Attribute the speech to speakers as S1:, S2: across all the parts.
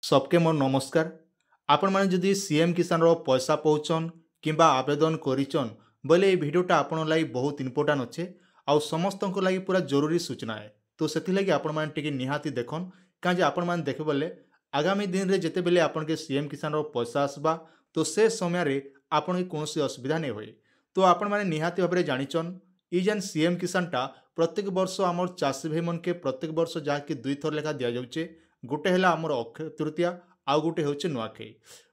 S1: सबके मोर नमस्कार। आपण माने जदि सीएम किसान रो पैसा पहुँचन किंबा आवेदन करिचन बोले ये वीडियोटा आपण लागि बहुत इंपोर्टेंट अच्छे आउ समस्त लागि पूरा जरूरी सूचना है। तो सेति लगी आपण माने टिके निहाती देखन काजे आपण माने देखे बोले आगामी दिन रे जेते बेले आपण के सीएम किसान रो पैसा आसबा तो से समय रे आपण के कोनोसी असुविधा नै होय। तो आपण माने निहाती भाबरे जानिचन ई जेन सीएम किसान टा प्रत्येक वर्ष आमर चाषी भाई मन के प्रत्येक वर्ष जहाँकि 2 थर लेखा दिया जाउचे। गोटे है आमर अक्षय तृतीया आउ गोटे हूँ नुआखाई।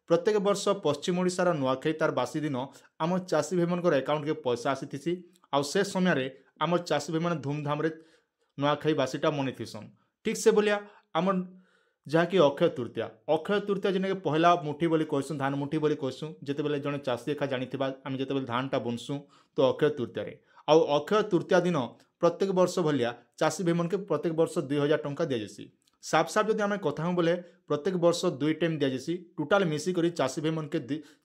S1: प्रत्येक वर्ष पश्चिम ओडिशार नुआखाई तार बासी दिन आम चाषी भाई मन एकाउंट के पैसा आसी आउ से समय आम चाषी भाई मैंने धूमधाम नुआखाई बासीटा मनीथीसन। ठीक से बोलिया आम जहाँकि अक्षय तृतीया जिनके पहला मुठी बोली कहसूँ धान मुठी बोली कहसूँ जिते बेले जड़े चाषी एका जानी आम जिते धानटा बुनसूँ तो अक्षय तृतीय आउ अक्षय तृतीया दिन प्रत्येक वर्ष भलिया चाषी भाई मन के प्रत्येक वर्ष 2000 टंका दि जासी। साफ साफ जब आम कथा हूँ बोले प्रत्येक वर्ष 2 टाइम दि जासी टोटाल मिसिक चाषी भाई मन के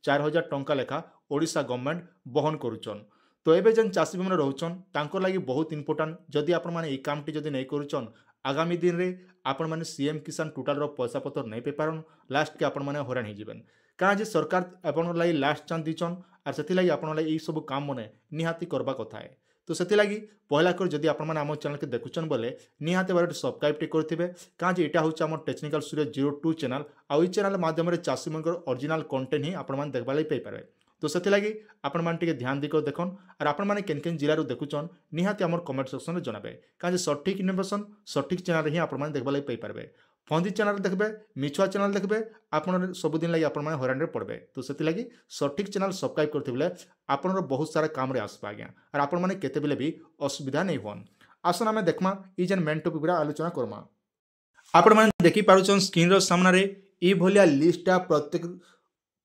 S1: 4000 टंका लेखा ओडिशा गवर्नमेंट बहन करुचन। तो एबे जेन चाषी भाई रोचन तांकर लागि बहुत इंपोर्टेंट जदि आपण माने ई कामटी जदि नहीं करुचन आगामी दिन रे आपण माने सीएम किसान टोटाल रो पैसा पतर नहीं पे पारन लास्ट के आपण माने हरान हो जिवेन कहाँ जे सरकार आपण लागि लास्ट चांस दीचन आर सेति लागि आपण लागि ई सब काम मने निहाती करबा कथा है। तो से लगी पहला कर जदि आप आम चैनल के देखुचन बोले निहाते बारे सब्सक्राइब टे करेंगे कहाँ यहाँ हूँ टेक्निकल स्टूडियो 02 चैनल आई चैनल माध्यम चाषी मन ओरिजिनल कंटेंट ही आप देखा लगी पारे। तो से लगी आपण मैंने ध्यान देकर देखन और आपण मैंने केन केन जिलू देखुचन निहाती आम कमेंट सेक्शन में जनाबे कहीं सठिक इनफर्मेशन सठिक चैनल ही आप देखा लगी पारे। फंदी चैनल देखबे मिछुआ चैनल देखबे आपन सबुदिन लगी आपण माने हरान रे पड़बे। तो सेति लगी सठिक चैनल सब्सक्राइब करते बेले आपन बहुत सारा काम रे आसबा आज्ञा और आपण माने केते बेले भी असुविधा नहीं होन। आसन आमे देखमा ई जेन मेन टॉपिक रा आलोचना करमा। आपण माने देखि पारुचन स्क्रीन रो सामना रे ई भलिया लिस्टटा प्रत्येक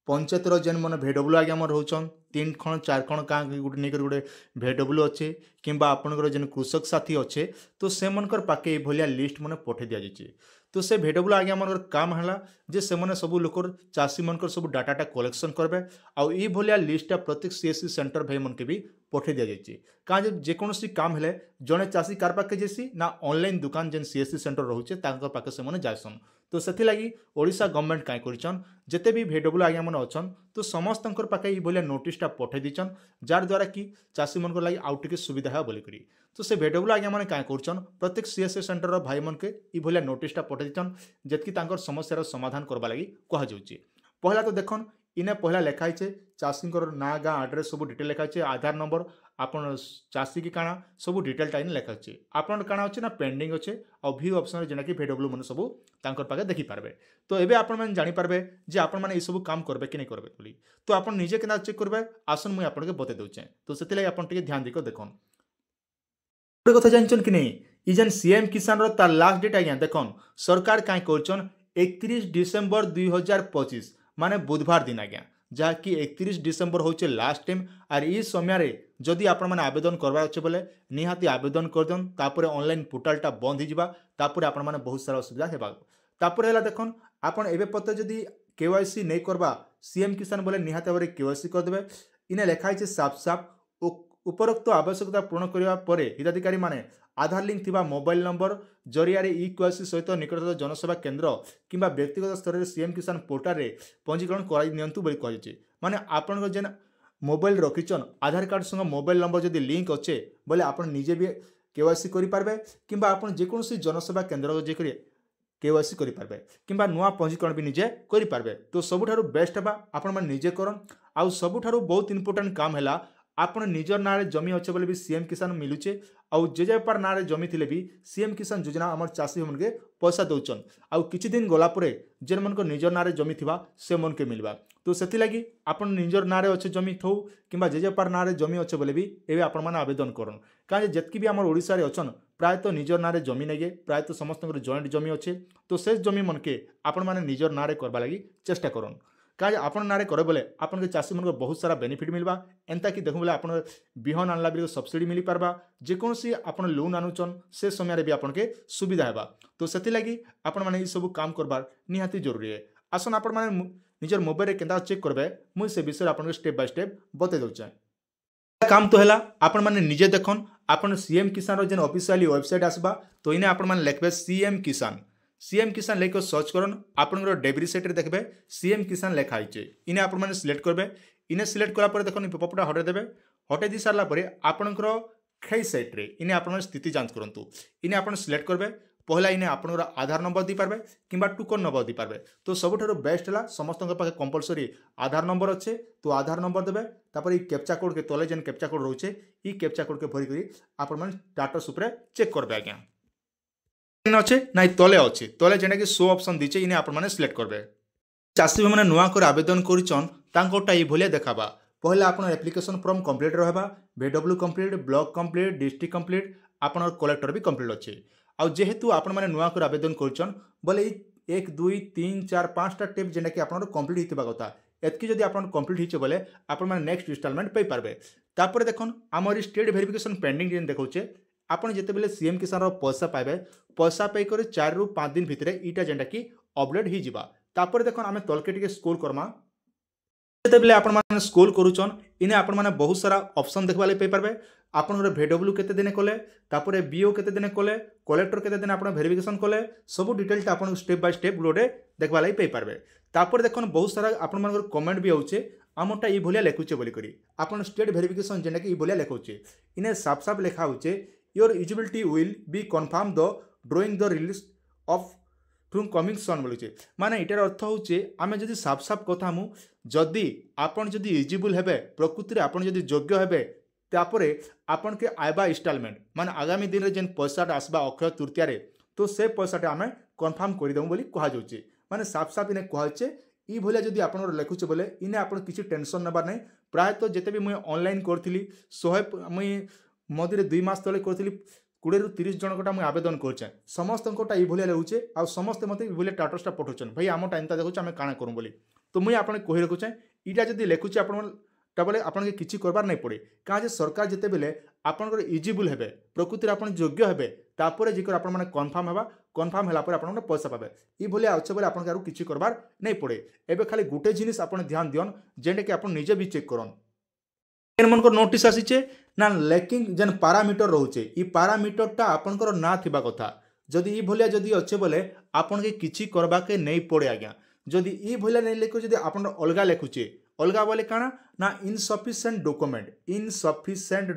S1: पंचायतर जेन मन भेडब्ल्यू आज्ञा मोर होचन 3 खण 4 खण का गुटे नहीं गोटे भेडब्ल्यू अच्छे किंबा आपनकर जेन कृषक साथी अच्छे तो से मनकर पाके ए भलिया लिस्ट मन पठे दिया जाइए। तो से भेडब्ल्यू आज्ञा मन काम है जे से माने सब लोकर चाषी मनकर सब डाटाटा कलेक्शन करबे आउ ई भलिया लिस्टटा प्रत्येक सीएससी सेंटर भाई मन के भी पठे दिया जाइए। कहाँ जेकोसी काम हेले जड़े चाषी कार पाके जेसी ना ऑनलाइन दुकान जेन सीएससी सेंटर रोचे तांकर पाके से माने जासन। तो से लगी ओडिशा गवर्नमेंट कहीं कर जिते भी भेडब्ल्यू आज्ञा मन अच्छन तो समस्त पाखे ये नोटिसटा पठे दीचन जार द्वारा कि चाषी मन लगी आउ टे सुविधा है बोलिक। तो से भेडब्ल्यू आज्ञा मैंने कहीं कर प्रत्येक सीएससी सेंटर भाई मन के ये नोटिसटा पठे दीचन जेतकी समस्यार समाधान करवा लगी कहुच्छे। पहला तो देखन इने पहला लिखाई चाषी ना गाँ आड्रेस सब डिटेल लिखाई आधार नंबर आपन चाषी की काना सब डिटेलटा इन लिखाई आपन काना अच्छे ना पेंडिंग अच्छे और व्यू ऑप्शन जेना कि भेडब्ल्यू मन सब तांकर पाखे देखि पारबे। तो एबे आपन मन जानि पारबे जे आपन माने ई सब काम करबे कि नहीं करबे बोली। तो आपन निजे केना चेक करबे आसन मुई आपन के बते दउचे। तो सेति लागि आपन टिके ध्यान दिको देखन गोटे कथा जानचन कि नहीं ई जेन सीएम किसान रो तार लास्ट डेट आज्ञा देखन सरकार काई करचन 31 डिसेंबर 2025 माने बुधवार दिन आज्ञा जहाँकि 31 डिसेंबर होचे लास्ट टाइम आर ई समय जदि आपण माने आवेदन करबार अच्छे बोले निहाती आवेदन करदन तापर ऑनलाइन पोर्टालटा बंद हो तापर आपण माने बहुत सारा असुविधा हेबा। तापर हैला देखन आपण एबे पते जदि केवाईसी नहीं करबा सीएम किसान बोले निहाती भाबरे केवाईसी कर देबे इने लिखाई छे साफ साफ उपरोक्त आवश्यकता पूर्ण करबा परे हिताधिकारी माने आधार लिंक थिबा मोबाइल नंबर जरिया रे ई केवाईसी सहित निकटतम जनसेवा केंद्र किंबा व्यक्तिगत स्तर रे सीएम किसान पोर्टल रे पंजीकरण कराई नियंतु बोली कहिचे। माने आपण जेन मोबाइल रखिचन आधार कार्ड संग मोबाइल नंबर जदि लिंक अच्छे बोले आपण निजे भी केवाईसी करि पारबे किंबा आपण जेकोसी जनसेवा केंद्र जे करी केवाईसी करि पारबे किंबा नुआ पंजीकरण भी निजे करि पारबे। तो सबुठारु बेस्ट बा आपण मन निजे करन आउ सबुठारु बहुत इंपोर्टेंट काम हैला आपण निजर नारे जमी अच्छे बोले भी सीएम किसान मिलुचे आउ जे पर नारे जमी थिले भी सीएम किसान योजना आमर चाषी मन के पैसा दउचन आउ किछि दिन गला परे जेन मन को निजर नारे जमी थिबा से मन के मिलबा। तो सेति लागि आपण निजर नारे अच्छे जमी थौ किंबा जे पर नारे जमी अच्छे बोले भी एबे आपण माने आवेदन करन काजे जेतकी भी आमर ओडिसा रे अछन प्रायतः निजर नारे जमी नेगे प्रायतः समस्त जॉइंट जमी अच्छे। तो से जमी मन के आपण माने निजर नारे करबा लागि चेष्टा करन कहीं आपन नारे करे बोले आपन के चाषी मन को बहुत सारा बेनिफिट मिलबा एंता कि देखो बोले आपन बिहन आनला बेले सब्सिडी मिली पारबा जेकोसी आपन लोन आनुचन से समय रे भी आपन के सुविधा हेबा। तो सेति लागि आपन माने ई सब काम करबार निहाती जरूरी है। आसन आपन माने निजर मोबाइल रे केंदा चेक करबे मुई से विषय आपन के स्टेप बाय स्टेप बते दउचे। काम तो हैला आपन माने निजे देखन आपन सीएम किसान रो जेन ऑफिशियली वेबसाइट आसबा तो इने आपन माने लिखबे सीएम किसान सीएम किसान लेकर सर्च करन आपनकर डेबिट सेट रे देखबे सीएम किसान लेखा आइचे इने आपण माने सिलेक्ट करबे इने सिलेक्ट कला पर देखन पॉपअपटा हटे देबे हटे दी सारला परे आपनकर खेई सेट रे इने आपण माने स्थिति जांच करंतु इने आपण सिलेक्ट करबे पहला इने आपनकर आधार नंबर दी पारबे किंबा टोकन नंबर दी पारबे तो सबुठारो बेस्ट हला समस्त पाखे कंपलसरी आधार नंबर अच्छे तो आधार नंबर देबे तापर ई कैप्चा कोड के तले जेन कैप्चा कोड रहउचे ई कैप्चा कोड के भरी करी आपण माने स्टेटस ऊपर चेक करबे आज्ञा अच्छे ना तले अच्छे तले जेना कि शो ऑप्शन दीचे इने आपण माने सिलेक्ट करबे चाषी मैंने नुआ कर आवेदन करिछन तांकोटा ई भलिया देखाबा पहला आपण एप्लिकेशन फॉर्म कंप्लीट रहबा VW complete block complete district complete आपण कलेक्टर भी कंप्लीट अच्छे आ जेहेतु आपण माने नुआ कर आवेदन करिछन बोले 1 2 3 4 5 टा टेप जेना कि आपण कंप्लीट हितबा कथा एतकी जदि आपण कंप्लीट हिचे बोले आपण माने नेक्स्ट इंस्टॉलमेंट पे पारबे तापर देखन हमर स्टेट वेरिफिकेशन पेंडिंग जेन देखौचे आपण जेते बेले सीएम किसान रो पैसा पाइबे पैसा पे करे 4 रु 5 दिन भितरे इटा जेंटा कि अपडेट हि जिबा तापर देखन आमे तलके टिके स्क्रॉल करमा जेते बेले आपण माने स्क्रॉल करूचन इने आपण माने बहुत सारा ऑप्शन देखबा ले पे पारबे आपण रे VW केते दिने कोले तापर BO केते दिने कोले कलेक्टर केते दिने आपण वेरिफिकेशन कोले सब डिटेल ता आपण स्टेप बाय स्टेप ग्लोडे देखबा ले पे पारबे तापर देखन बहुत सारा आपण मानकर कमेंट भी आउचे आमटा ई भलिया लेखुचे बोली करी आपण स्टेट वेरिफिकेशन जेंटा कि ई भलिया लेखुचे इने साफ साफ लेखा होचे your eligibility will be confirm the during the release of from coming soon बोलुचे माने इटार अर्थ होचे आमे जदि साफ साफ कथा मु जदि आपण जदि एलिजिबल हेबे प्रकृति रे आपण जदि योग्य हेबे तापरे आपण के आइबा इंस्टॉलमेंट माने आगामी दिन रे जेन पैसाटा आसबा अक्षय तृतीया रे तो से पैसाटा आमे कन्फर्म करि दउ बोली कहा जाउचे माने साफ साफ इने कहाचे ई भलिया जदि आपण लेखुचे बोले इने आपण किछि टेंशन नबार नै प्राय तो जेते भी मुई ऑनलाइन करथिली 100 मुई मदिरे 2 मास तले करथिली 20 रु 30 जनकटा मुई आवेदन करछे समस्त कोटा ई भलिया लेउचे आ समस्त मते ई भलिया स्टेटसटा पठोचन भाई आम टाइम ता देखुचे आमे काना करू बोली तो मुई आपण कहि रखुचे इटा जदि लेखुचे आपण तबले आपण के किछि करबार नै पड़े का जे सरकार जेते बेले आपण को एलिजिबल हेबे प्रकृति रे आपण योग्य हेबे तापरे जिकर आपण माने कन्फर्म होला पर आपण पैसा पाबे ई भलिया अच्छे बोले आपण के किछि करबार नै पड़े एबे खाली गुटे जिनिस आपण ध्यान दियन जेंटे कि आपण निजे भी चेक करन एन मन को नोटिस आसीचे ना लैकिंग जेन पैरामीटर रहउचे ई पैरामीटरटा आपनकर ना थिबा कथा जदि ई भलिया जदि अच्छे बोले आपण के किछि करबा के नै पड़े आज्ञा जदि ई भलिया नै लेखो जदि आपण अलगा लेखुचे अलगा बोले काना ना इनसफिशिएंट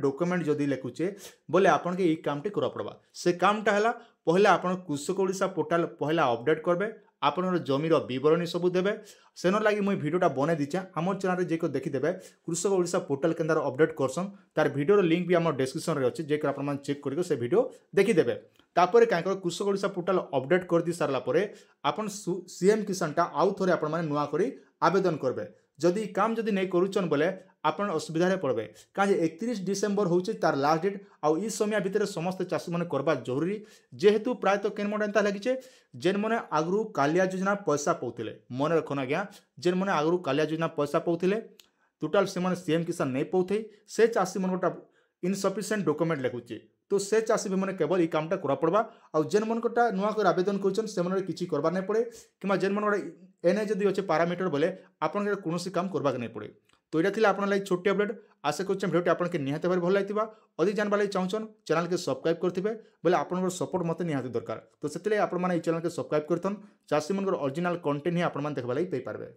S1: डॉक्यूमेंट जदि लेखुचे बोले आपण के ई कामटे करा पड़बा से कामटा हला पहले आपण कृषक ओडिशा पोर्टल पहला अपडेट करबे आपनर जमीर विवरणी सब देबे सेनर लागि मुई वीडियोटा बने दिछे हमर चैनल रे जेको देखि देबे कृषक ओडिशा पोर्टल केंद्र अपडेट करसन तार वीडियो रो लिंक भी हमर डिस्क्रिप्शन रे अछि जेकर आपण मान चेक करिको से वीडियो देखि देबे तापर काई कर कृषक ओडिशा पोर्टल अपडेट कर दी सारला परे आपण सीएम किसानटा आउ थोरे आपण माने नुआ करी आवेदन करबे जदि काम जदि नहीं करूचन बोले आपण असुविधा रे पड़बे काजे 31 डिसेंबर होचे तार लास्ट डेट आउ ई समय भितर समस्त चाषी माने करबा जरूरी जेहेतु प्राय तो केन मोडा एंता लागिचे जेन माने आगरु कालिया योजना पैसा पाउथिले मन रखन आज्ञा जेन माने आगरु कालिया योजना पैसा पाउथिले टोटल से माने सीएम किसान नहीं पाउथै से चाषी मानकोटा इनसफिशिएंट डॉक्यूमेंट लेखुचे तो से चाषी भी मैंने केवल ये कामटा करा पड़वा आउ जेन मनकोटा नुआ कर आवेदन करछन से मन किछि करबा नै पड़े किमा जेन मन एने जदि अच्छे पैरामीटर बोले आपन के कोनोसी काम करबा नै पड़े तो एटा थिला आपन लागि छोटी अपडेट आशा करछन भिडियोटी आपन के निहाते भारी भल लागितिबा अधिक जानबा लागि चाहछन चैनल के सब्सक्राइब करथिबे बोले आपन सपोर्ट मते निहाते दरकार तो सेतले आपन माने ई चैनल के सब्सक्राइब करथन चाषी मन ओरिजिनल कंटेंट ही आपन मान देखबा लागि पई पारबे।